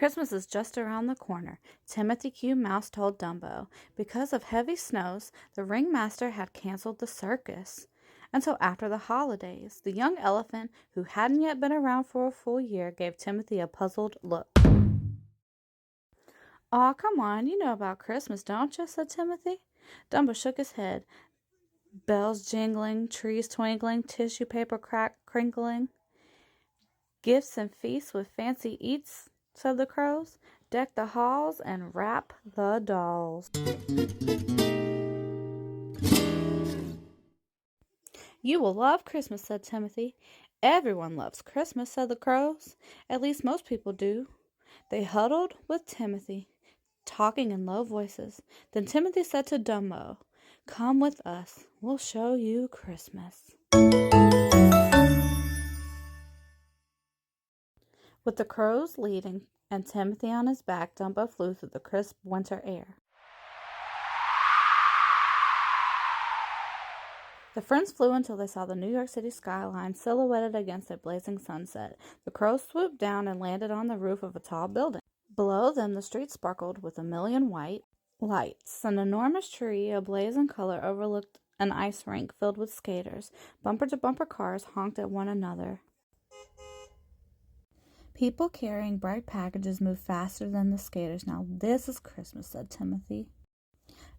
Christmas is just around the corner, Timothy Q. Mouse told Dumbo. Because of heavy snows, the ringmaster had canceled the circus until after the holidays. The young elephant, who hadn't yet been around for a full year, gave Timothy a puzzled look. "Aw, come on, you know about Christmas, don't you?" said Timothy. Dumbo shook his head. Bells jingling, trees twinkling, tissue paper crinkling. "Gifts and feasts with fancy eats," said the crows. "Deck the halls and wrap the dolls." "You will love Christmas," said Timothy. "Everyone loves Christmas," said the crows. "At least most people do." They huddled with Timothy, talking in low voices. Then Timothy said to Dumbo, "Come with us. We'll show you Christmas." With the crows leading and Timothy on his back, Dumbo flew through the crisp winter air. The friends flew until they saw the New York City skyline silhouetted against a blazing sunset. The crows swooped down and landed on the roof of a tall building. Below them, the street sparkled with a million white lights. An enormous tree, ablaze in color, overlooked an ice rink filled with skaters. Bumper-to-bumper cars honked at one another. People carrying bright packages moved faster than the skaters. "Now this is Christmas," said Timothy.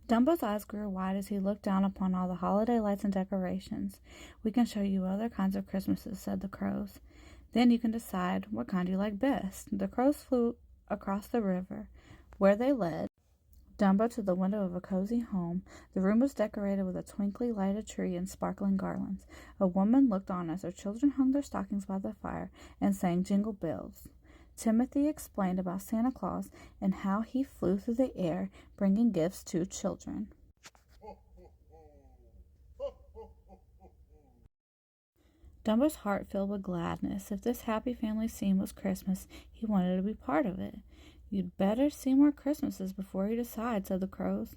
Dumbo's eyes grew wide as he looked down upon all the holiday lights and decorations. "We can show you other kinds of Christmases," said the crows. "Then you can decide what kind you like best." The crows flew across the river, where they led Dumbo to the window of a cozy home. The room was decorated with a twinkly lighted tree and sparkling garlands. A woman looked on as her children hung their stockings by the fire and sang jingle bells. Timothy explained about Santa Claus and how he flew through the air, bringing gifts to children. Dumbo's heart filled with gladness. If this happy family scene was Christmas, he wanted to be part of it. "You'd better see more Christmases before you decide," said the crows.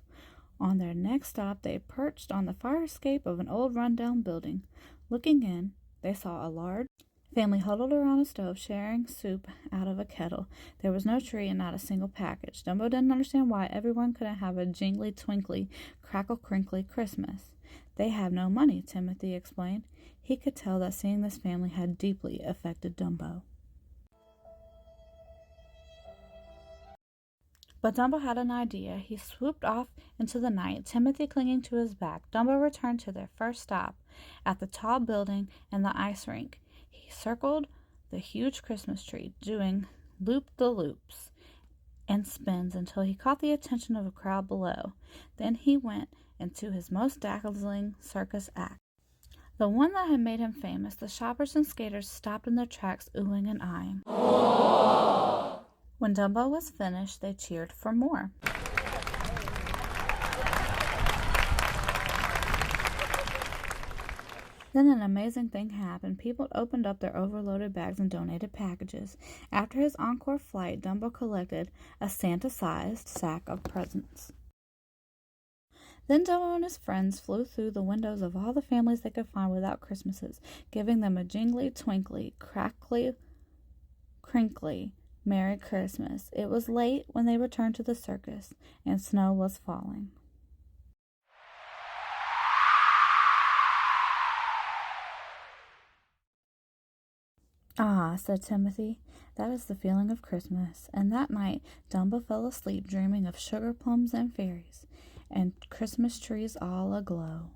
On their next stop, they perched on the fire escape of an old run-down building. Looking in, they saw a large family huddled around a stove, sharing soup out of a kettle. There was no tree and not a single package. Dumbo didn't understand why everyone couldn't have a jingly, twinkly, crackle-crinkly Christmas. "They have no money," Timothy explained. He could tell that seeing this family had deeply affected Dumbo. But Dumbo had an idea. He swooped off into the night, Timothy clinging to his back. Dumbo returned to their first stop at the tall building and the ice rink. He circled the huge Christmas tree, doing loop-the-loops and spins until he caught the attention of a crowd below. Then he went into his most dazzling circus act, the one that had made him famous. The shoppers and skaters stopped in their tracks, oohing and eyeing. When Dumbo was finished, they cheered for more. Then an amazing thing happened. People opened up their overloaded bags and donated packages. After his encore flight, Dumbo collected a Santa-sized sack of presents. Then Dumbo and his friends flew through the windows of all the families they could find without Christmases, giving them a jingly, twinkly, crackly, crinkly Merry Christmas. It was late when they returned to the circus, and snow was falling. "Ah," said Timothy, "that is the feeling of Christmas." And that night, Dumbo fell asleep dreaming of sugar plums and fairies, and Christmas trees all aglow.